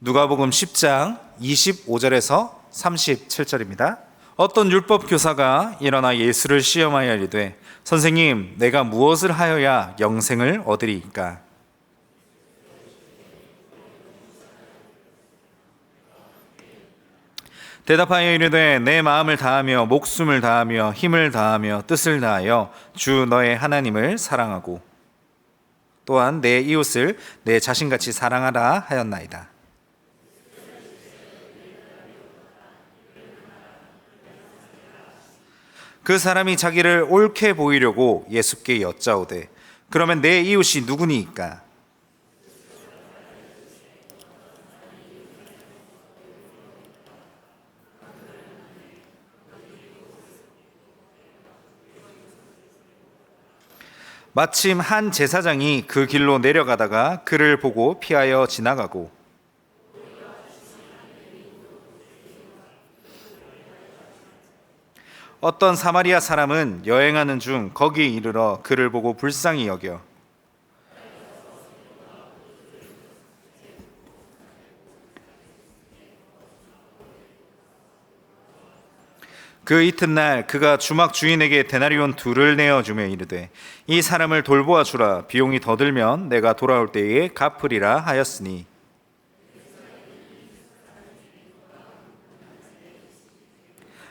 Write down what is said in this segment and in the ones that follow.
누가복음 10장 25절에서 37절입니다. 어떤 율법 교사가 일어나 예수를 시험하여 이르되 선생님, 내가 무엇을 하여야 영생을 얻으리이까? 대답하여 이르되 내 마음을 다하며 목숨을 다하며 힘을 다하며 뜻을 다하여 주 너의 하나님을 사랑하고 또한 내 이웃을 내 자신같이 사랑하라 하였나이다. 그 사람이 자기를 옳게 보이려고 예수께 여짜오되 그러면 내 이웃이 누구니이까? 마침 한 제사장이 그 길로 내려가다가 그를 보고 피하여 지나가고 어떤 사마리아 사람은 여행하는 중 거기에 이르러 그를 보고 불쌍히 여겨 그 이튿날 그가 주막 주인에게 데나리온 둘을 내어주며 이르되 이 사람을 돌보아 주라. 비용이 더 들면 내가 돌아올 때에 갚으리라 하였으니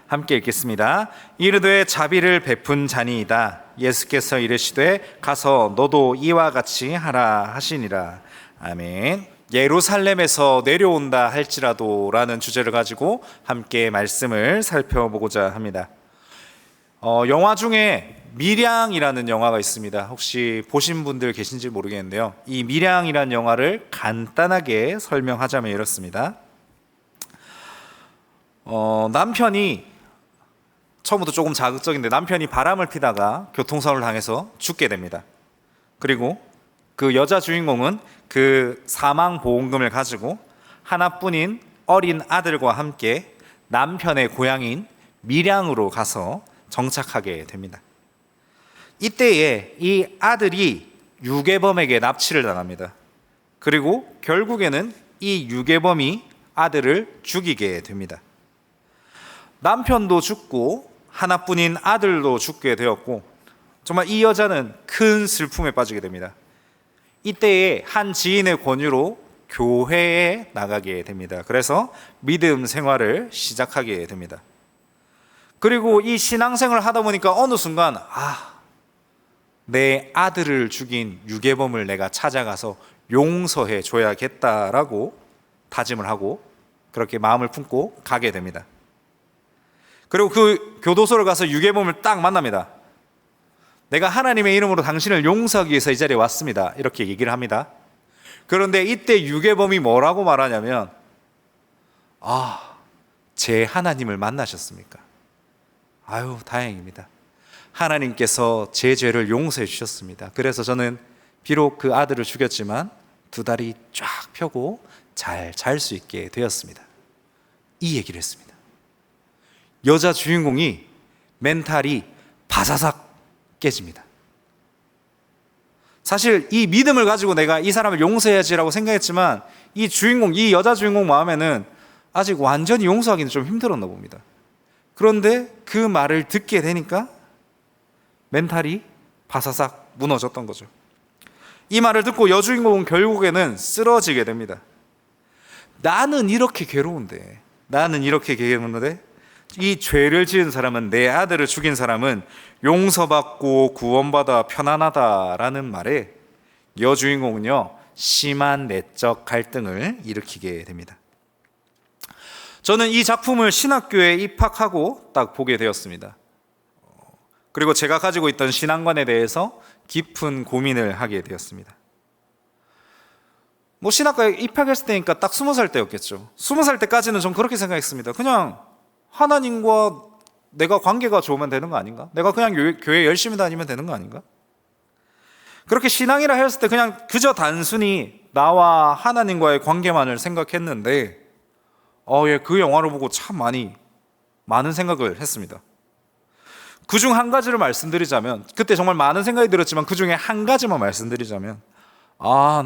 함께 읽겠습니다. 이르되 자비를 베푼 자니이다. 예수께서 이르시되 가서 너도 이와 같이 하라 하시니라. 아멘. 예루살렘에서 내려온다 할지라도 라는 주제를 가지고 함께 말씀을 살펴보고자 합니다. 영화 중에 밀양이라는 영화가 있습니다. 혹시 보신 분들 계신지 모르겠는데요. 이 밀양이라는 영화를 간단하게 설명하자면 이렇습니다. 남편이 처음부터 조금 자극적인데 남편이 바람을 피다가 교통사고를 당해서 죽게 됩니다. 그리고 그 여자 주인공은 그 사망보험금을 가지고 하나뿐인 어린 아들과 함께 남편의 고향인 밀양으로 가서 정착하게 됩니다. 이때에 이 아들이 유괴범에게 납치를 당합니다. 그리고 결국에는 이 유괴범이 아들을 죽이게 됩니다. 남편도 죽고 하나뿐인 아들도 죽게 되었고 정말 이 여자는 큰 슬픔에 빠지게 됩니다. 이때에 한 지인의 권유로 교회에 나가게 됩니다. 그래서 믿음 생활을 시작하게 됩니다. 그리고 이 신앙생활을 하다 보니까 어느 순간 내 아들을 죽인 유괴범을 내가 찾아가서 용서해 줘야겠다라고 다짐을 하고 그렇게 마음을 품고 가게 됩니다. 그리고 그 교도소를 가서 유괴범을 딱 만납니다. 내가 하나님의 이름으로 당신을 용서하기 위해서 이 자리에 왔습니다. 이렇게 얘기를 합니다. 그런데 이때 유괴범이 뭐라고 말하냐면 제 하나님을 만나셨습니까? 아유, 다행입니다. 하나님께서 제 죄를 용서해 주셨습니다. 그래서 저는 비록 그 아들을 죽였지만 두 다리 쫙 펴고 잘 잘 수 있게 되었습니다. 이 얘기를 했습니다. 여자 주인공이 멘탈이 바사삭 깨집니다. 사실 이 믿음을 가지고 내가 이 사람을 용서해야지라고 생각했지만 이 여자 주인공 마음에는 아직 완전히 용서하기는 좀 힘들었나 봅니다. 그런데 그 말을 듣게 되니까 멘탈이 바사삭 무너졌던 거죠. 이 말을 듣고 여주인공은 결국에는 쓰러지게 됩니다. 나는 이렇게 괴로운데 이 죄를 지은 사람은, 내 아들을 죽인 사람은 용서받고 구원받아 편안하다라는 말에 여주인공은요 심한 내적 갈등을 일으키게 됩니다. 저는 이 작품을 신학교에 입학하고 딱 보게 되었습니다. 그리고 제가 가지고 있던 신앙관에 대해서 깊은 고민을 하게 되었습니다. 신학과에 입학했을 때니까 딱 20살 때였겠죠. 20살 때까지는 전 그렇게 생각했습니다. 그냥 하나님과 내가 관계가 좋으면 되는 거 아닌가? 내가 그냥 교회 열심히 다니면 되는 거 아닌가? 그렇게 신앙이라 했을 때 그냥 그저 단순히 나와 하나님과의 관계만을 생각했는데 그 영화를 보고 참 많은 생각을 했습니다. 그중 한 가지를 말씀드리자면, 그때 정말 많은 생각이 들었지만 그 중에 한 가지만 말씀드리자면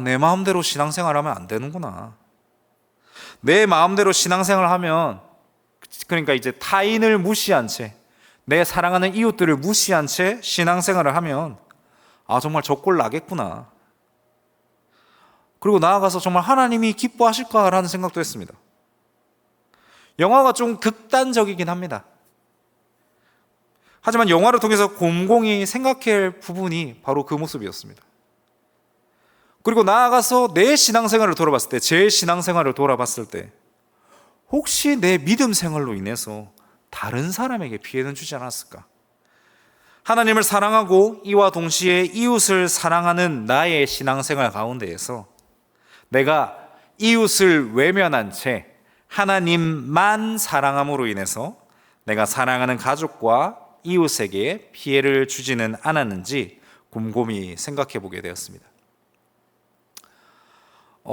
내 마음대로 신앙생활하면 안 되는구나. 내 마음대로 신앙생활을 하면, 그러니까 이제 타인을 무시한 채, 내 사랑하는 이웃들을 무시한 채 신앙생활을 하면 정말 저 꼴 나겠구나. 그리고 나아가서 정말 하나님이 기뻐하실까라는 생각도 했습니다. 영화가 좀 극단적이긴 합니다. 하지만 영화를 통해서 곰곰이 생각해야 할 부분이 바로 그 모습이었습니다. 그리고 나아가서 내 신앙생활을 돌아봤을 때, 제 신앙생활을 돌아봤을 때, 혹시 내 믿음 생활로 인해서 다른 사람에게 피해는 주지 않았을까? 하나님을 사랑하고 이와 동시에 이웃을 사랑하는 나의 신앙생활 가운데에서 내가 이웃을 외면한 채 하나님만 사랑함으로 인해서 내가 사랑하는 가족과 이웃에게 피해를 주지는 않았는지 곰곰이 생각해 보게 되었습니다.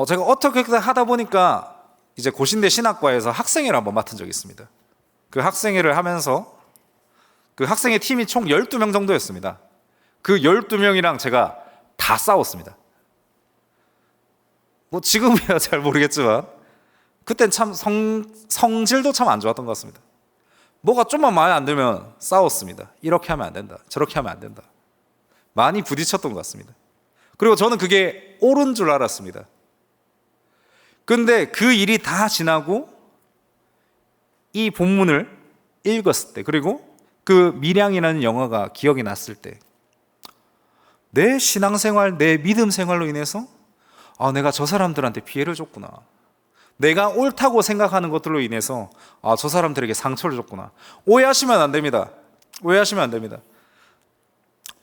제가 어떻게 하다 보니까 이제 고신대 신학과에서 학생회를 한번 맡은 적이 있습니다. 그 학생회를 하면서 그 학생회 팀이 총 12명 정도였습니다. 그 12명이랑 제가 다 싸웠습니다. 지금이야 잘 모르겠지만 그땐 참 성질도 참 안 좋았던 것 같습니다. 뭐가 좀만 마음에 안 들면 싸웠습니다. 이렇게 하면 안 된다, 저렇게 하면 안 된다. 많이 부딪혔던 것 같습니다. 그리고 저는 그게 옳은 줄 알았습니다. 근데 그 일이 다 지나고 이 본문을 읽었을 때, 그리고 그 밀양이라는 영화가 기억이 났을 때, 내 신앙생활, 내 믿음 생활로 인해서 내가 저 사람들한테 피해를 줬구나, 내가 옳다고 생각하는 것들로 인해서 저 사람들에게 상처를 줬구나. 오해하시면 안 됩니다. 오해하시면 안 됩니다.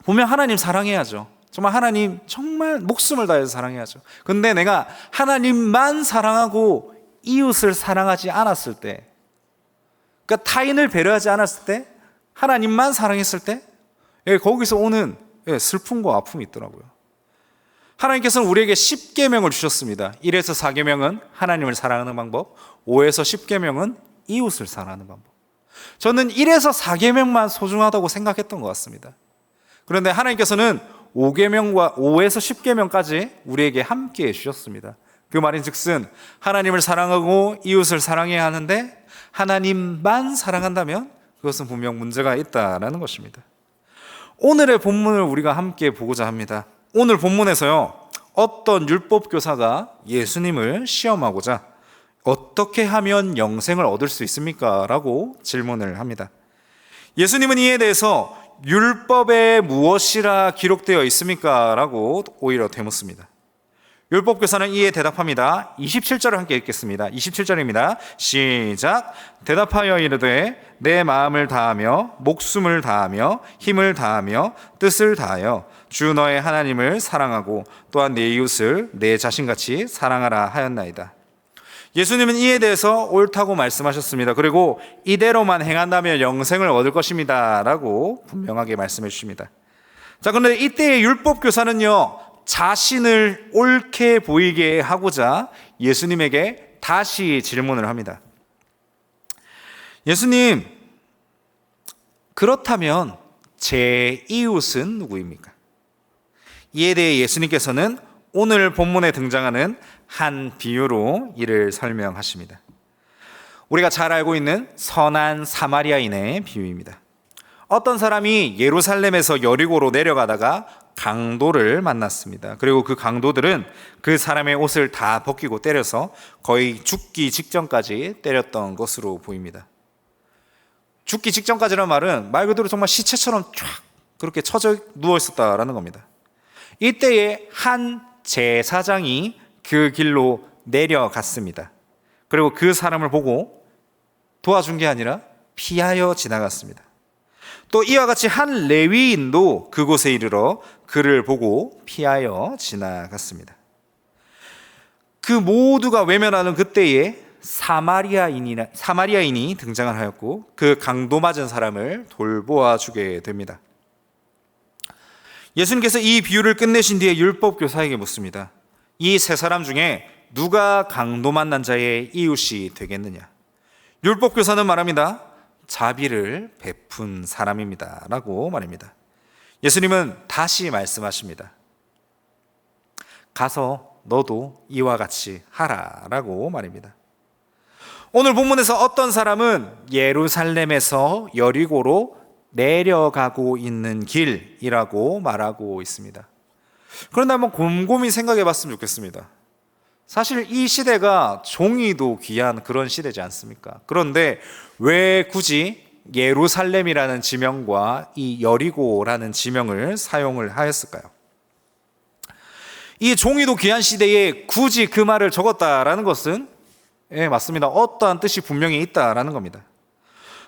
분명 하나님 사랑해야죠. 정말 하나님 정말 목숨을 다해서 사랑해야죠. 근데 내가 하나님만 사랑하고 이웃을 사랑하지 않았을 때, 그러니까 타인을 배려하지 않았을 때, 하나님만 사랑했을 때, 거기서 오는 슬픔과 아픔이 있더라고요. 하나님께서는 우리에게 10계명을 주셨습니다. 1에서 4계명은 하나님을 사랑하는 방법, 5에서 10계명은 이웃을 사랑하는 방법. 저는 1에서 4계명만 소중하다고 생각했던 것 같습니다. 그런데 하나님께서는 5계명과 5에서 10계명까지 우리에게 함께 주셨습니다. 그 말인즉슨 하나님을 사랑하고 이웃을 사랑해야 하는데 하나님만 사랑한다면 그것은 분명 문제가 있다라는 것입니다. 오늘의 본문을 우리가 함께 보고자 합니다. 오늘 본문에서요, 어떤 율법 교사가 예수님을 시험하고자 어떻게 하면 영생을 얻을 수 있습니까? 라고 질문을 합니다. 예수님은 이에 대해서 율법에 무엇이라 기록되어 있습니까? 라고 오히려 되묻습니다. 율법 교사는 이에 대답합니다. 27절을 함께 읽겠습니다. 27절입니다. 시작. 대답하여 이르되 내 마음을 다하며 목숨을 다하며 힘을 다하며 뜻을 다하여 주 너의 하나님을 사랑하고 또한 내 이웃을 내 자신같이 사랑하라 하였나이다. 예수님은 이에 대해서 옳다고 말씀하셨습니다. 그리고 이대로만 행한다면 영생을 얻을 것입니다 라고 분명하게 말씀해 주십니다. 자, 그런데 이때의 율법 교사는요, 자신을 옳게 보이게 하고자 예수님에게 다시 질문을 합니다. 예수님, 그렇다면 제 이웃은 누구입니까? 이에 대해 예수님께서는 오늘 본문에 등장하는 한 비유로 이를 설명하십니다. 우리가 잘 알고 있는 선한 사마리아인의 비유입니다. 어떤 사람이 예루살렘에서 여리고로 내려가다가 강도를 만났습니다. 그리고 그 강도들은 그 사람의 옷을 다 벗기고 때려서 거의 죽기 직전까지 때렸던 것으로 보입니다. 죽기 직전까지라는 말은 말 그대로 정말 시체처럼 쫙 그렇게 처져 누워 있었다라는 겁니다. 이때에 한 제사장이 그 길로 내려갔습니다. 그리고 그 사람을 보고 도와준 게 아니라 피하여 지나갔습니다. 또 이와 같이 한 레위인도 그곳에 이르러 그를 보고 피하여 지나갔습니다. 그 모두가 외면하는 그때에 사마리아인이 등장을 하였고 그 강도 맞은 사람을 돌보아 주게 됩니다. 예수님께서 이 비유를 끝내신 뒤에 율법 교사에게 묻습니다. 이 세 사람 중에 누가 강도 만난 자의 이웃이 되겠느냐? 율법 교사는 말합니다. 자비를 베푼 사람입니다 라고 말입니다. 예수님은 다시 말씀하십니다. 가서 너도 이와 같이 하라 라고 말입니다. 오늘 본문에서 어떤 사람은 예루살렘에서 여리고로 내려가고 있는 길이라고 말하고 있습니다. 그런데 한번 곰곰이 생각해 봤으면 좋겠습니다. 사실 이 시대가 종이도 귀한 그런 시대지 않습니까? 그런데 왜 굳이 예루살렘이라는 지명과 이 여리고라는 지명을 사용을 하였을까요? 이 종이도 귀한 시대에 굳이 그 말을 적었다라는 것은 맞습니다. 어떠한 뜻이 분명히 있다라는 겁니다.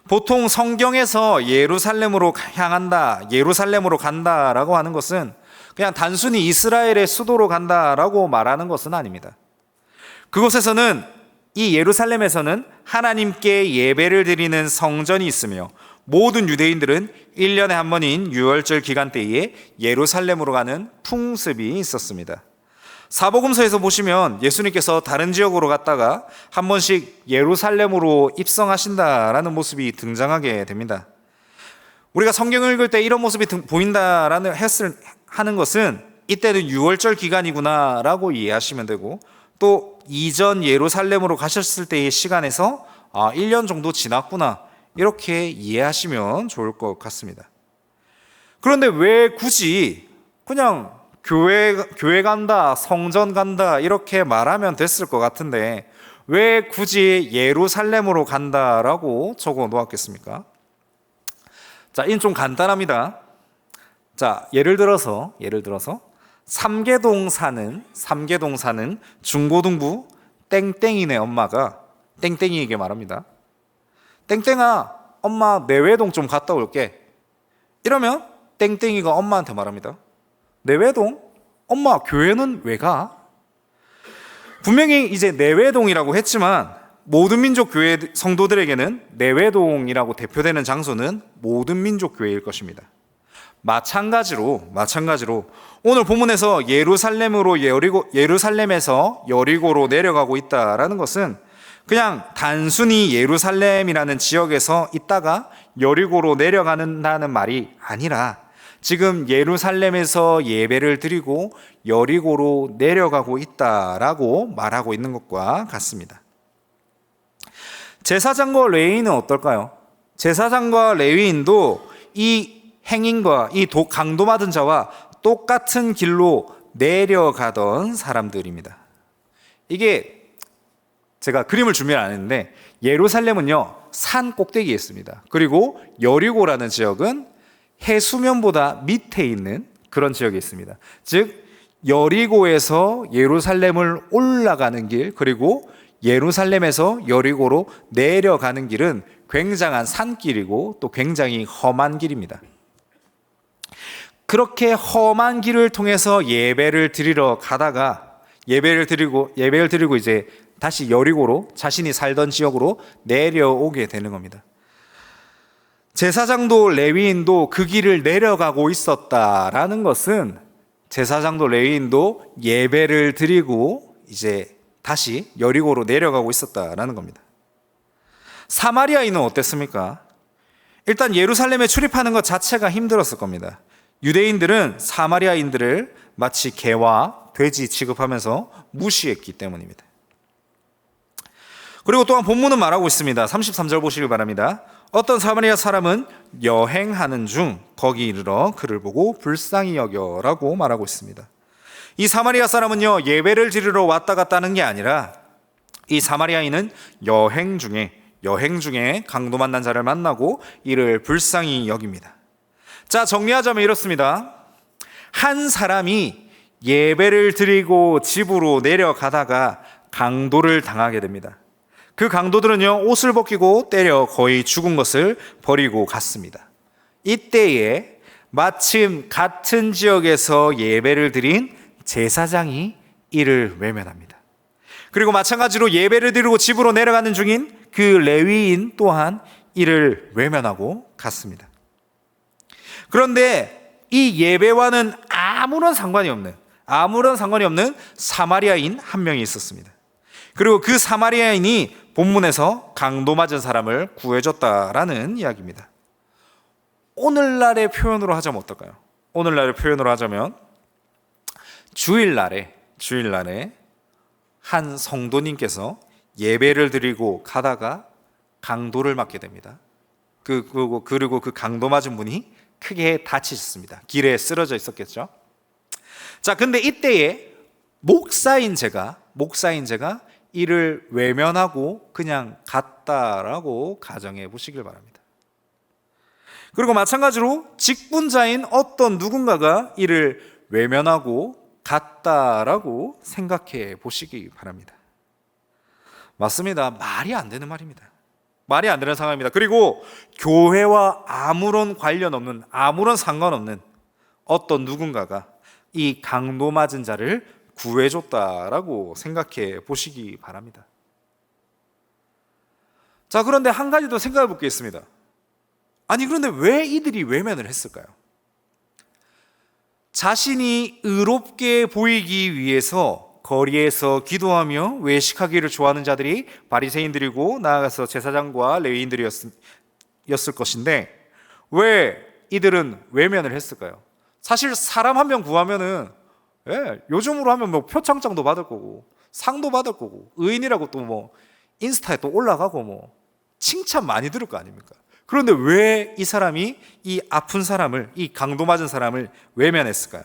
보통 성경에서 예루살렘으로 향한다, 예루살렘으로 간다라고 하는 것은 그냥 단순히 이스라엘의 수도로 간다라고 말하는 것은 아닙니다. 그곳에서는 이 예루살렘에서는 하나님께 예배를 드리는 성전이 있으며 모든 유대인들은 1년에 한 번인 유월절 기간 때에 예루살렘으로 가는 풍습이 있었습니다. 사복음서에서 보시면 예수님께서 다른 지역으로 갔다가 한 번씩 예루살렘으로 입성하신다라는 모습이 등장하게 됩니다. 우리가 성경을 읽을 때 이런 모습이 보인다라는 하는 것은 이때는 유월절 기간이구나라고 이해하시면 되고, 또 이전 예루살렘으로 가셨을 때의 시간에서 1년 정도 지났구나 이렇게 이해하시면 좋을 것 같습니다. 그런데 왜 굳이 그냥 교회 간다, 성전 간다 이렇게 말하면 됐을 것 같은데 왜 굳이 예루살렘으로 간다라고 적어 놓았겠습니까? 자, 이는 좀 간단합니다. 자, 예를 들어서 삼계동 사는 중고등부 땡땡이네 엄마가 땡땡이에게 말합니다. 땡땡아, 엄마 내외동 좀 갔다 올게. 이러면 땡땡이가 엄마한테 말합니다. 내외동? 엄마 교회는 왜 가? 분명히 이제 내외동이라고 했지만 모든 민족 교회 성도들에게는 내외동이라고 대표되는 장소는 모든 민족 교회일 것입니다. 마찬가지로 오늘 본문에서 예루살렘에서 여리고로 내려가고 있다라는 것은 그냥 단순히 예루살렘이라는 지역에서 있다가 여리고로 내려가는다는 말이 아니라 지금 예루살렘에서 예배를 드리고 여리고로 내려가고 있다라고 말하고 있는 것과 같습니다. 제사장과 레위인은 어떨까요? 제사장과 레위인도 이 행인과 이 강도받은 자와 똑같은 길로 내려가던 사람들입니다. 이게 제가 그림을 준비를 안 했는데 예루살렘은요 산 꼭대기에 있습니다. 그리고 여리고라는 지역은 해수면보다 밑에 있는 그런 지역에 있습니다. 즉 여리고에서 예루살렘을 올라가는 길, 그리고 예루살렘에서 여리고로 내려가는 길은 굉장한 산길이고 또 굉장히 험한 길입니다. 그렇게 험한 길을 통해서 예배를 드리러 가다가 예배를 드리고 이제 다시 여리고로 자신이 살던 지역으로 내려오게 되는 겁니다. 제사장도 레위인도 그 길을 내려가고 있었다라는 것은 제사장도 레위인도 예배를 드리고 이제 다시 여리고로 내려가고 있었다라는 겁니다. 사마리아인은 어땠습니까? 일단 예루살렘에 출입하는 것 자체가 힘들었을 겁니다. 유대인들은 사마리아인들을 마치 개와 돼지 취급하면서 무시했기 때문입니다. 그리고 또한 본문은 말하고 있습니다. 33절 보시길 바랍니다. 어떤 사마리아 사람은 여행하는 중 거기 이르러 그를 보고 불쌍히 여겨라고 말하고 있습니다. 이 사마리아 사람은요 예배를 드리러 왔다 갔다 하는 게 아니라 이 사마리아인은 여행 중에 강도 만난 자를 만나고 이를 불쌍히 여깁니다. 자, 정리하자면 이렇습니다. 한 사람이 예배를 드리고 집으로 내려가다가 강도를 당하게 됩니다. 그 강도들은요 옷을 벗기고 때려 거의 죽은 것을 버리고 갔습니다. 이때에 마침 같은 지역에서 예배를 드린 제사장이 이를 외면합니다. 그리고 마찬가지로 예배를 드리고 집으로 내려가는 중인 그 레위인 또한 이를 외면하고 갔습니다. 그런데 이 예배와는 아무런 상관이 없는 사마리아인 한 명이 있었습니다. 그리고 그 사마리아인이 본문에서 강도 맞은 사람을 구해줬다라는 이야기입니다. 오늘날의 표현으로 하자면 어떨까요? 오늘날의 표현으로 하자면 주일날에 한 성도님께서 예배를 드리고 가다가 강도를 맞게 됩니다. 그리고 그 강도 맞은 분이 크게 다치셨습니다. 길에 쓰러져 있었겠죠. 자, 근데 이때에 목사인 제가 이를 외면하고 그냥 갔다라고 가정해 보시길 바랍니다. 그리고 마찬가지로 직분자인 어떤 누군가가 이를 외면하고 갔다라고 생각해 보시기 바랍니다. 맞습니다. 말이 안 되는 말입니다. 말이 안 되는 상황입니다. 그리고 교회와 아무런 관련 없는, 아무런 상관없는 어떤 누군가가 이 강도 맞은 자를 구해줬다라고 생각해 보시기 바랍니다. 자, 그런데 한 가지 더 생각해 볼 게 있습니다. 아니, 그런데 왜 이들이 외면을 했을까요? 자신이 의롭게 보이기 위해서 거리에서 기도하며 외식하기를 좋아하는 자들이 바리새인들이고 나아가서 제사장과 레위인들이었을 것인데 왜 이들은 외면을 했을까요? 사실 사람 한 명 구하면은 요즘으로 하면 뭐 표창장도 받을 거고 상도 받을 거고 의인이라고 또 뭐 인스타에 또 올라가고 뭐 칭찬 많이 들을 거 아닙니까? 그런데 왜 이 사람이 이 아픈 사람을, 이 강도 맞은 사람을 외면했을까요?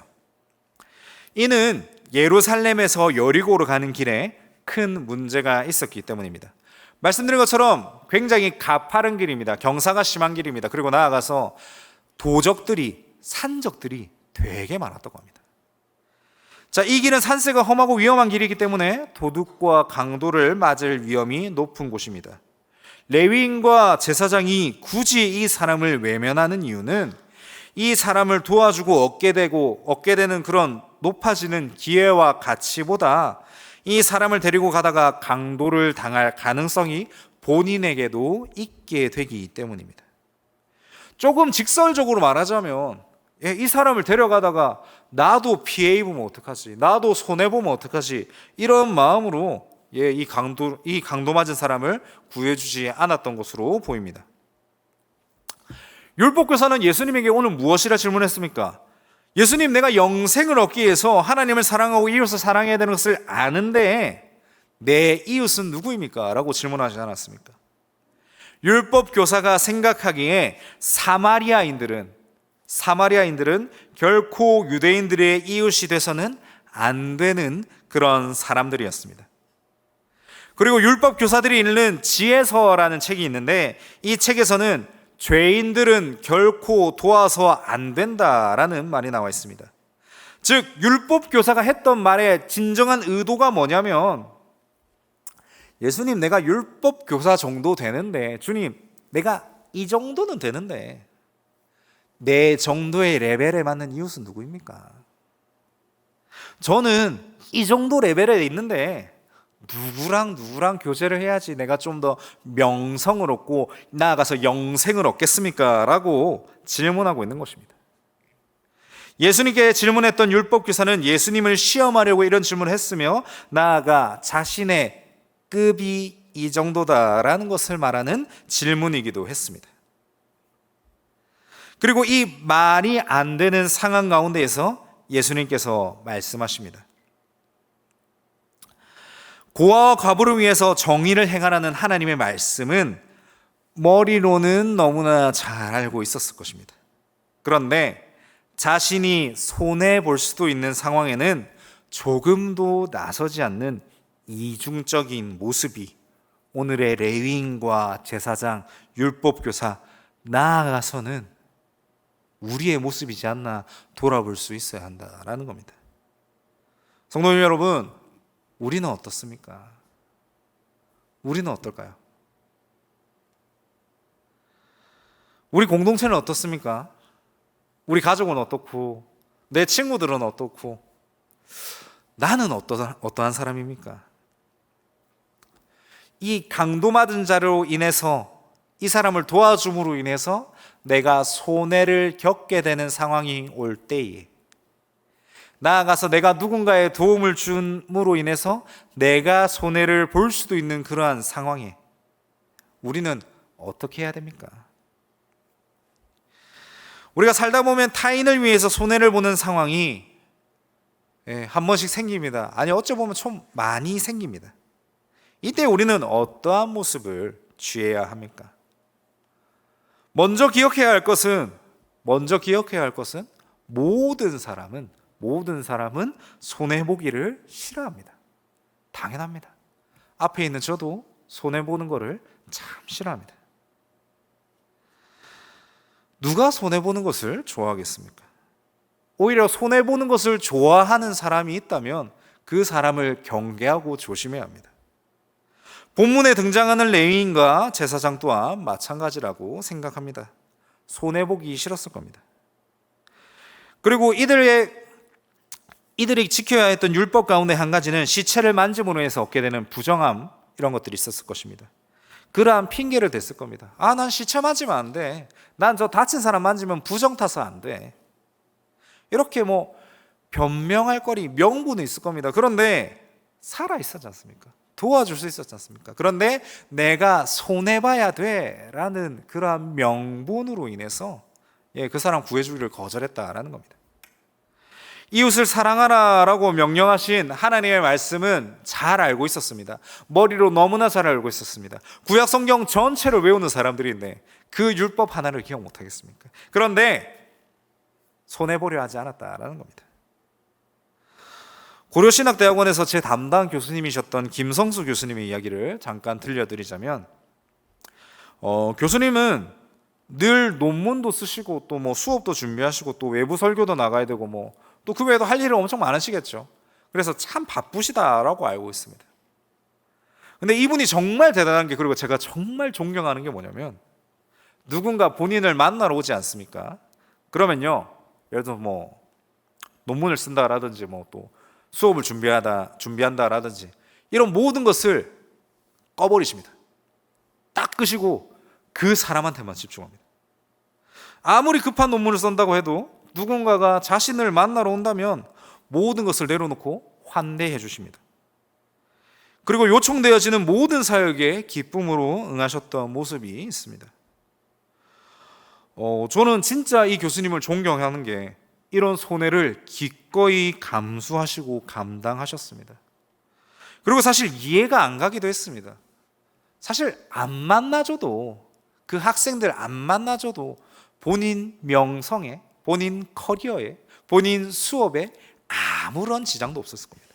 이는 예루살렘에서 여리고로 가는 길에 큰 문제가 있었기 때문입니다. 말씀드린 것처럼 굉장히 가파른 길입니다. 경사가 심한 길입니다. 그리고 나아가서 산적들이 되게 많았다고 합니다. 자, 이 길은 산세가 험하고 위험한 길이기 때문에 도둑과 강도를 맞을 위험이 높은 곳입니다. 레위인과 제사장이 굳이 이 사람을 외면하는 이유는 이 사람을 도와주고 얻게 되는 그런 높아지는 기회와 가치보다 이 사람을 데리고 가다가 강도를 당할 가능성이 본인에게도 있게 되기 때문입니다. 조금 직설적으로 말하자면 이 사람을 데려가다가 나도 피해 입으면 어떡하지? 나도 손해보면 어떡하지? 이런 마음으로 이 강도 맞은 사람을 구해주지 않았던 것으로 보입니다. 율법교사는 예수님에게 오늘 무엇이라 질문했습니까? 예수님, 내가 영생을 얻기 위해서 하나님을 사랑하고 이웃을 사랑해야 되는 것을 아는데 내 이웃은 누구입니까? 라고 질문하지 않았습니까? 율법교사가 생각하기에 사마리아인들은 결코 유대인들의 이웃이 돼서는 안 되는 그런 사람들이었습니다. 그리고 율법교사들이 읽는 지혜서라는 책이 있는데 이 책에서는 죄인들은 결코 도와서 안 된다라는 말이 나와 있습니다. 즉 율법교사가 했던 말의 진정한 의도가 뭐냐면 예수님, 내가 율법교사 정도 되는데, 주님, 내가 이 정도는 되는데 내 정도의 레벨에 맞는 이웃은 누구입니까? 저는 이 정도 레벨에 있는데 누구랑 교제를 해야지 내가 좀 더 명성을 얻고 나아가서 영생을 얻겠습니까? 라고 질문하고 있는 것입니다. 예수님께 질문했던 율법교사는 예수님을 시험하려고 이런 질문을 했으며 나아가 자신의 급이 이 정도다라는 것을 말하는 질문이기도 했습니다. 그리고 이 말이 안 되는 상황 가운데에서 예수님께서 말씀하십니다. 고아와 과부를 위해서 정의를 행하라는 하나님의 말씀은 머리로는 너무나 잘 알고 있었을 것입니다. 그런데 자신이 손해볼 수도 있는 상황에는 조금도 나서지 않는 이중적인 모습이 오늘의 레위인과 제사장, 율법교사, 나아가서는 우리의 모습이지 않나 돌아볼 수 있어야 한다라는 겁니다. 성도님 여러분, 우리는 어떻습니까? 우리는 어떨까요? 우리 공동체는 어떻습니까? 우리 가족은 어떻고 내 친구들은 어떻고 나는 어떠한 사람입니까? 이 강도 맞은 자로 인해서 이 사람을 도와줌으로 인해서 내가 손해를 겪게 되는 상황이 올 때에 나아가서 내가 누군가의 도움을 줌으로 인해서 내가 손해를 볼 수도 있는 그러한 상황에 우리는 어떻게 해야 됩니까? 우리가 살다 보면 타인을 위해서 손해를 보는 상황이 한 번씩 생깁니다. 아니 어찌 보면 좀 많이 생깁니다. 이때 우리는 어떠한 모습을 취해야 합니까? 먼저 기억해야 할 것은 모든 사람은 손해보기를 싫어합니다. 당연합니다. 앞에 있는 저도 손해보는 거를 참 싫어합니다. 누가 손해보는 것을 좋아하겠습니까? 오히려 손해보는 것을 좋아하는 사람이 있다면 그 사람을 경계하고 조심해야 합니다. 본문에 등장하는 레위인과 제사장 또한 마찬가지라고 생각합니다. 손해보기 싫었을 겁니다. 그리고 이들이 지켜야 했던 율법 가운데 한 가지는 시체를 만짐으로 해서 얻게 되는 부정함, 이런 것들이 있었을 것입니다. 그러한 핑계를 댔을 겁니다. 난 시체 만지면 안 돼. 난 저 다친 사람 만지면 부정 타서 안 돼. 이렇게 변명할 거리, 명분은 있을 겁니다. 그런데 살아 있었지 않습니까? 도와줄 수 있었지 않습니까? 그런데 내가 손해봐야 돼라는 그러한 명분으로 인해서 그 사람 구해주기를 거절했다라는 겁니다. 이웃을 사랑하라라고 명령하신 하나님의 말씀은 잘 알고 있었습니다. 머리로 너무나 잘 알고 있었습니다. 구약 성경 전체를 외우는 사람들인데 그 율법 하나를 기억 못하겠습니까? 그런데 손해보려 하지 않았다라는 겁니다. 고려신학대학원에서 제 담당 교수님이셨던 김성수 교수님의 이야기를 잠깐 들려드리자면, 교수님은 늘 논문도 쓰시고 또 수업도 준비하시고 또 외부 설교도 나가야 되고 또 그 외에도 할 일이 엄청 많으시겠죠. 그래서 참 바쁘시다라고 알고 있습니다. 근데 이분이 정말 대단한 게, 그리고 제가 정말 존경하는 게 뭐냐면, 누군가 본인을 만나러 오지 않습니까? 그러면요, 예를 들어 논문을 쓴다라든지 또 수업을 준비한다라든지 이런 모든 것을 꺼버리십니다. 딱 끄시고 그 사람한테만 집중합니다. 아무리 급한 논문을 쓴다고 해도 누군가가 자신을 만나러 온다면 모든 것을 내려놓고 환대해 주십니다. 그리고 요청되어지는 모든 사역에 기쁨으로 응하셨던 모습이 있습니다. 저는 진짜 이 교수님을 존경하는 게 이런 손해를 기꺼이 감수하시고 감당하셨습니다. 그리고 사실 이해가 안 가기도 했습니다. 사실 안 만나줘도, 그 학생들 안 만나줘도 본인 명성에, 본인 커리어에, 본인 수업에 아무런 지장도 없었을 겁니다.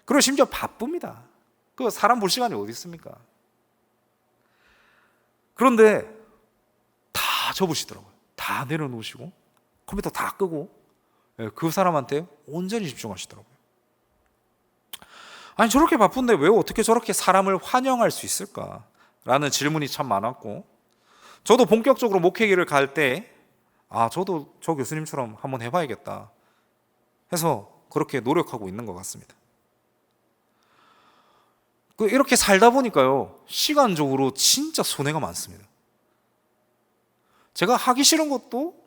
그리고 심지어 바쁩니다. 그 사람 볼 시간이 어디 있습니까? 그런데 다 접으시더라고요. 다 내려놓으시고 컴퓨터 다 끄고 그 사람한테 온전히 집중하시더라고요. 아니, 저렇게 바쁜데 왜 어떻게 저렇게 사람을 환영할 수 있을까라는 질문이 참 많았고, 저도 본격적으로 목회기를 갈 때 저도 저 교수님처럼 한번 해봐야겠다 해서 그렇게 노력하고 있는 것 같습니다. 이렇게 살다 보니까요, 시간적으로 진짜 손해가 많습니다. 제가 하기 싫은 것도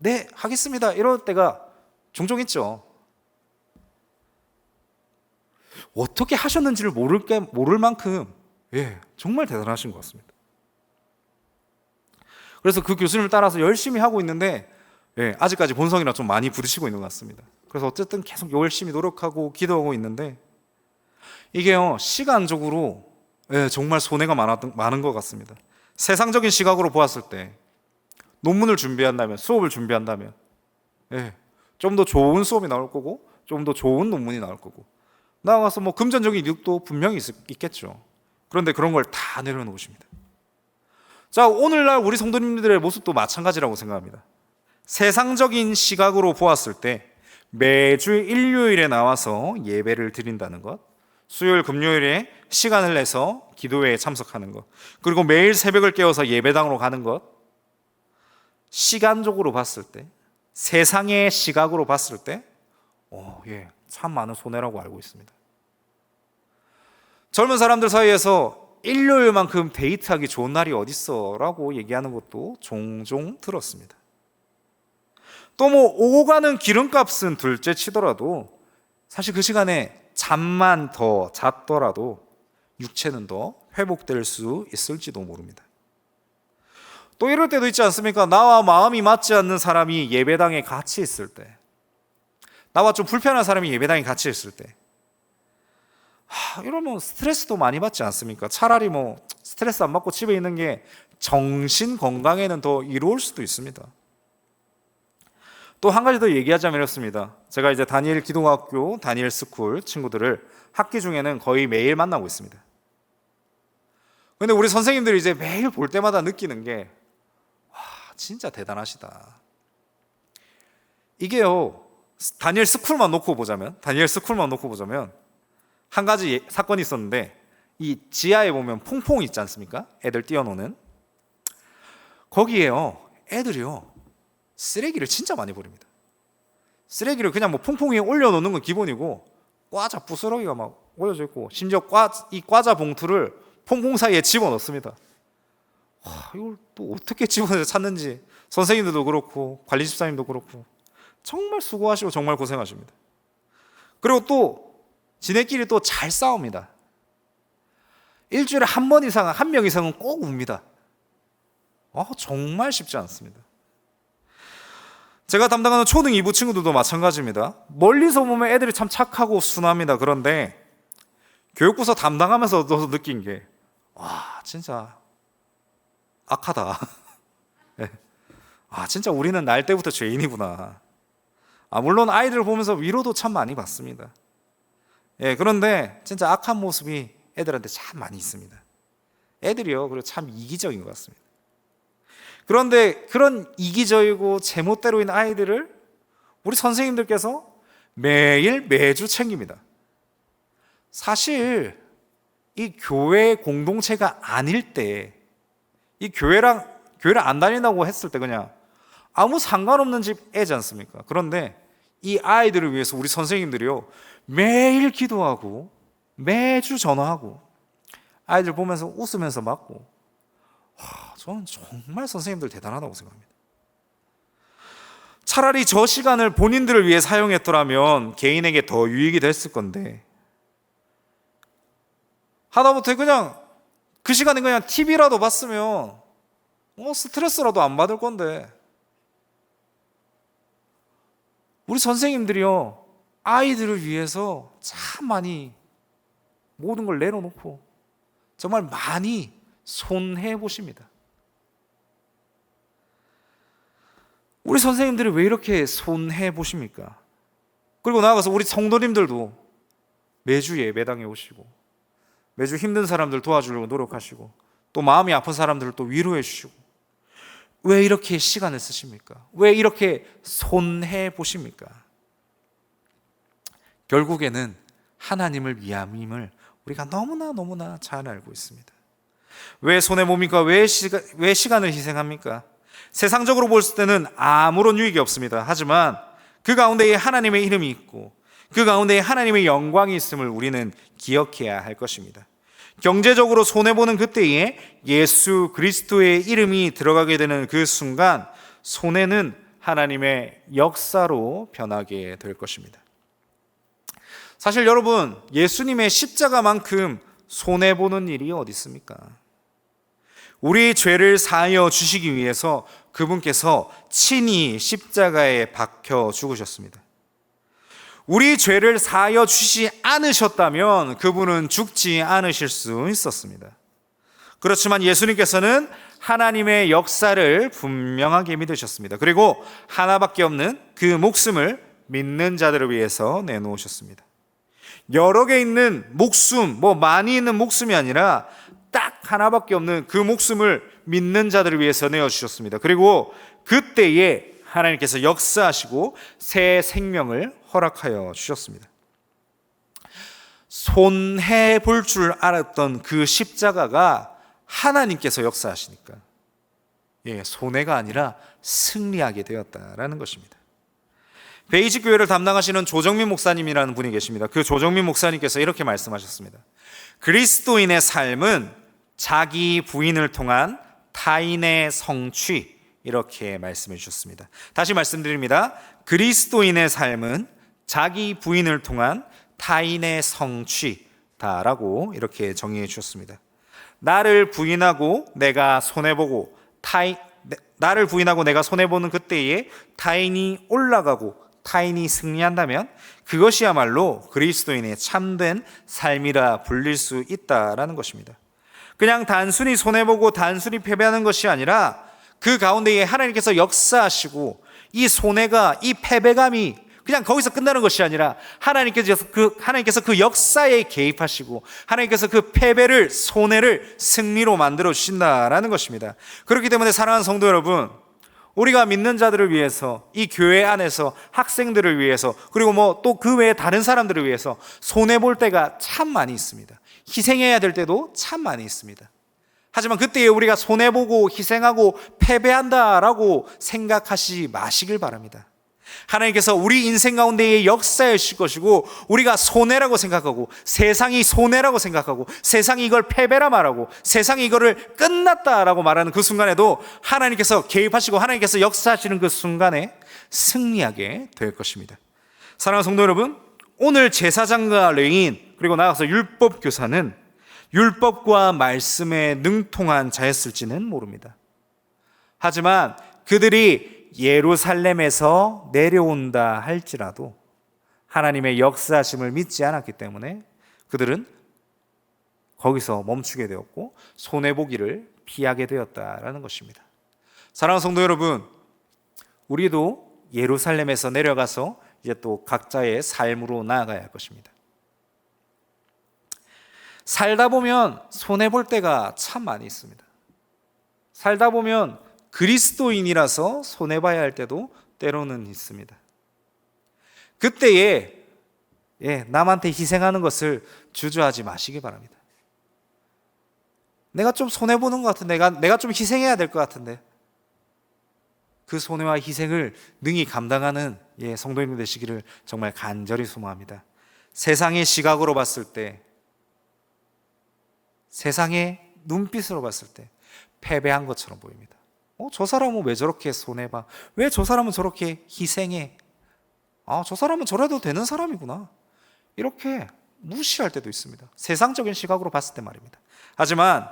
네, 하겠습니다 이럴 때가 종종 있죠. 어떻게 하셨는지를 모를 만큼 정말 대단하신 것 같습니다. 그래서 그 교수님을 따라서 열심히 하고 있는데 아직까지 본성이랑 좀 많이 부딪히고 있는 것 같습니다. 그래서 어쨌든 계속 열심히 노력하고 기도하고 있는데 이게요, 시간적으로 정말 손해가 많은 것 같습니다. 세상적인 시각으로 보았을 때 논문을 준비한다면, 수업을 준비한다면 좀 더 좋은 수업이 나올 거고 좀 더 좋은 논문이 나올 거고 나아가서 금전적인 이득도 분명히 있겠죠. 그런데 그런 걸 다 내려놓으십니다. 자, 오늘날 우리 성도님들의 모습도 마찬가지라고 생각합니다. 세상적인 시각으로 보았을 때 매주 일요일에 나와서 예배를 드린다는 것, 수요일 금요일에 시간을 내서 기도회에 참석하는 것, 그리고 매일 새벽을 깨워서 예배당으로 가는 것, 시간적으로 봤을 때, 세상의 시각으로 봤을 때 참 많은 손해라고 알고 있습니다. 젊은 사람들 사이에서 일요일만큼 데이트하기 좋은 날이 어딨어 라고 얘기하는 것도 종종 들었습니다. 또 오고 가는 기름값은 둘째 치더라도 사실 그 시간에 잠만 더 잤더라도 육체는 더 회복될 수 있을지도 모릅니다. 또 이럴 때도 있지 않습니까? 나와 마음이 맞지 않는 사람이 예배당에 같이 있을 때, 나와 좀 불편한 사람이 예배당에 같이 있을 때 이러면 스트레스도 많이 받지 않습니까? 차라리 뭐 스트레스 안 받고 집에 있는 게 정신 건강에는 더 이로울 수도 있습니다. 또 한 가지 더 얘기하자면 이렇습니다. 제가 이제 다니엘 기독학교 다니엘 스쿨 친구들을 학기 중에는 거의 매일 만나고 있습니다. 근데 우리 선생님들이 이제 매일 볼 때마다 느끼는 게, 와, 진짜 대단하시다. 이게요, 다니엘 스쿨만 놓고 보자면 한 가지 사건이 있었는데, 이 지하에 보면 퐁퐁 있지 않습니까? 애들 뛰어노는. 거기에요, 애들이요, 쓰레기를 진짜 많이 버립니다. 쓰레기를 그냥 뭐 퐁퐁 위에 올려놓는 건 기본이고, 과자 부스러기가 막 올려져 있고, 심지어 이 과자 봉투를 퐁퐁 사이에 집어넣습니다. 이걸 또 어떻게 집어내서 찾는지 선생님들도 그렇고 관리집사님도 그렇고 정말 수고하시고 정말 고생하십니다. 그리고 또 지네끼리 또 잘 싸웁니다. 일주일에 한 명 이상은 꼭 웁니다. 정말 쉽지 않습니다. 제가 담당하는 초등 2부 친구들도 마찬가지입니다. 멀리서 보면 애들이 참 착하고 순합니다. 그런데 교육부서 담당하면서도 느낀 게, 진짜 악하다. 네. 진짜 우리는 날 때부터 죄인이구나. 물론 아이들을 보면서 위로도 참 많이 받습니다. 그런데 진짜 악한 모습이 애들한테 참 많이 있습니다. 애들이요, 그리고 참 이기적인 것 같습니다. 그런데 그런 이기적이고 제멋대로인 아이들을 우리 선생님들께서 매주 챙깁니다. 사실 이 교회 공동체가 아닐 때, 이 교회를 안 다닌다고 했을 때 그냥 아무 상관없는 집 애지 않습니까? 그런데 이 아이들을 위해서 우리 선생님들이요, 매일 기도하고 매주 전화하고 아이들 보면서 웃으면서 맞고, 저는 정말 선생님들 대단하다고 생각합니다. 차라리 저 시간을 본인들을 위해 사용했더라면 개인에게 더 유익이 됐을 건데, 하다못해 그냥 그 시간에 그냥 TV라도 봤으면 스트레스라도 안 받을 건데, 우리 선생님들이요, 아이들을 위해서 참 많이 모든 걸 내려놓고 정말 많이 손해 보십니다. 우리 선생님들이 왜 이렇게 손해 보십니까? 그리고 나아가서 우리 성도님들도 매주 예배당에 오시고 매주 힘든 사람들 도와주려고 노력하시고 또 마음이 아픈 사람들을 또 위로해 주시고, 왜 이렇게 시간을 쓰십니까? 왜 이렇게 손해 보십니까? 결국에는 하나님을 위함임을 우리가 너무나 잘 알고 있습니다. 왜 손해 봅니까? 왜 시간을 희생합니까? 세상적으로 볼 때는 아무런 유익이 없습니다. 하지만 그 가운데에 하나님의 이름이 있고 그 가운데에 하나님의 영광이 있음을 우리는 기억해야 할 것입니다. 경제적으로 손해보는 그때에 예수 그리스도의 이름이 들어가게 되는 그 순간, 손해는 하나님의 역사로 변하게 될 것입니다. 사실 여러분, 예수님의 십자가만큼 손해보는 일이 어디 있습니까? 우리 죄를 사하여 주시기 위해서 그분께서 친히 십자가에 박혀 죽으셨습니다. 우리 죄를 사하여 주시지 않으셨다면 그분은 죽지 않으실 수 있었습니다. 그렇지만 예수님께서는 하나님의 역사를 분명하게 믿으셨습니다. 그리고 하나밖에 없는 그 목숨을 믿는 자들을 위해서 내놓으셨습니다. 여러 개 있는 목숨, 많이 있는 목숨이 아니라 딱 하나밖에 없는 그 목숨을 믿는 자들을 위해서 내어주셨습니다. 그리고 그때에 하나님께서 역사하시고 새 생명을 허락하여 주셨습니다. 손해 볼 줄 알았던 그 십자가가 하나님께서 역사하시니까 손해가 아니라 승리하게 되었다라는 것입니다. 베이직 교회를 담당하시는 조정민 목사님이라는 분이 계십니다. 그 조정민 목사님께서 이렇게 말씀하셨습니다. 그리스도인의 삶은 자기 부인을 통한 타인의 성취, 이렇게 말씀해 주셨습니다. 다시 말씀드립니다. 그리스도인의 삶은 자기 부인을 통한 타인의 성취다라고 이렇게 정의해 주셨습니다. 나를 부인하고 내가 손해보고 나를 부인하고 내가 손해보는 그때에 타인이 올라가고 타인이 승리한다면 그것이야말로 그리스도인의 참된 삶이라 불릴 수 있다라는 것입니다. 그냥 단순히 손해보고 단순히 패배하는 것이 아니라 그 가운데에 하나님께서 역사하시고 이 손해가, 이 패배감이 그냥 거기서 끝나는 것이 아니라 하나님께서 그 역사에 개입하시고 하나님께서 그 패배를, 손해를 승리로 만들어 주신다라는 것입니다. 그렇기 때문에 사랑하는 성도 여러분, 우리가 믿는 자들을 위해서, 이 교회 안에서 학생들을 위해서, 그리고 뭐 또 그 외에 다른 사람들을 위해서 손해볼 때가 참 많이 있습니다. 희생해야 될 때도 참 많이 있습니다. 하지만 그때에 우리가 손해보고 희생하고 패배한다라고 생각하지 마시길 바랍니다. 하나님께서 우리 인생 가운데에 역사해 주실 것이고, 우리가 손해라고 생각하고 세상이 손해라고 생각하고 세상이 이걸 패배라 말하고 세상이 이거를 끝났다라고 말하는 그 순간에도 하나님께서 개입하시고 하나님께서 역사하시는 그 순간에 승리하게 될 것입니다. 사랑하는 성도 여러분, 오늘 제사장과 레위인 그리고 나아가서 율법 교사는 율법과 말씀에 능통한 자였을지는 모릅니다. 하지만 그들이 예루살렘에서 내려온다 할지라도 하나님의 역사하심을 믿지 않았기 때문에 그들은 거기서 멈추게 되었고 손해보기를 피하게 되었다라는 것입니다. 사랑하는 성도 여러분, 우리도 예루살렘에서 내려가서 이제 또 각자의 삶으로 나아가야 할 것입니다. 살다 보면 손해볼 때가 참 많이 있습니다. 살다 보면 그리스도인이라서 손해봐야 할 때도 때로는 있습니다. 그때에 남한테 희생하는 것을 주저하지 마시기 바랍니다. 내가 좀 손해보는 것 같은데, 내가 좀 희생해야 될 것 같은데, 그 손해와 희생을 능히 감당하는 성도님 되시기를 정말 간절히 소망합니다. 세상의 시각으로 봤을 때, 세상의 눈빛으로 봤을 때 패배한 것처럼 보입니다. 저 사람은 왜 저렇게 손해봐? 왜 저 사람은 저렇게 희생해? 저 사람은 저래도 되는 사람이구나. 이렇게 무시할 때도 있습니다. 세상적인 시각으로 봤을 때 말입니다. 하지만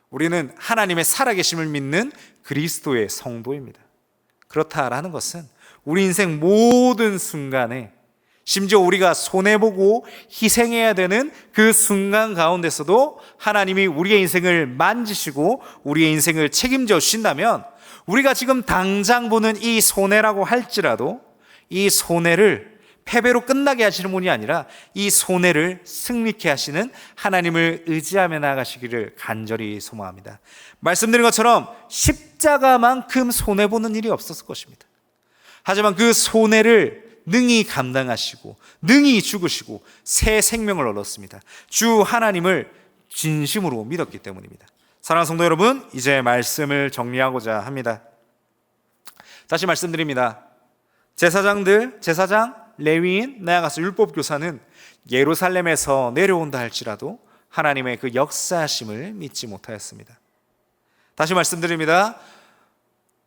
우리는 하나님의 살아계심을 믿는 그리스도의 성도입니다. 그렇다라는 것은 우리 인생 모든 순간에, 심지어 우리가 손해보고 희생해야 되는 그 순간 가운데서도 하나님이 우리의 인생을 만지시고 우리의 인생을 책임져 주신다면, 우리가 지금 당장 보는 이 손해라고 할지라도 이 손해를 패배로 끝나게 하시는 분이 아니라 이 손해를 승리케 하시는 하나님을 의지하며 나아가시기를 간절히 소망합니다. 말씀드린 것처럼 십자가만큼 손해보는 일이 없었을 것입니다. 하지만 그 손해를 능히 감당하시고 능히 죽으시고 새 생명을 얻었습니다. 주 하나님을 진심으로 믿었기 때문입니다. 사랑하는 성도 여러분, 이제 말씀을 정리하고자 합니다. 다시 말씀드립니다. 제사장, 레위인, 나아가서 율법교사는 예루살렘에서 내려온다 할지라도 하나님의 그 역사하심을 믿지 못하였습니다. 다시 말씀드립니다.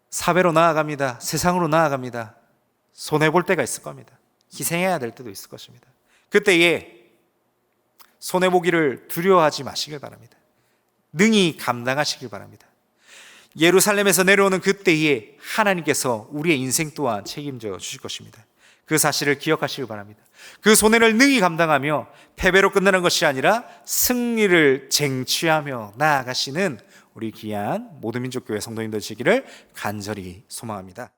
사회로 나아갑니다. 세상으로 나아갑니다. 손해볼 때가 있을 겁니다. 희생해야 될 때도 있을 것입니다. 그때에 손해보기를 두려워하지 마시길 바랍니다. 능히 감당하시길 바랍니다. 예루살렘에서 내려오는 그때에 하나님께서 우리의 인생 또한 책임져 주실 것입니다. 그 사실을 기억하시길 바랍니다. 그 손해를 능히 감당하며 패배로 끝나는 것이 아니라 승리를 쟁취하며 나아가시는 우리 귀한 모든 민족교회 성도님들 되시기를 간절히 소망합니다.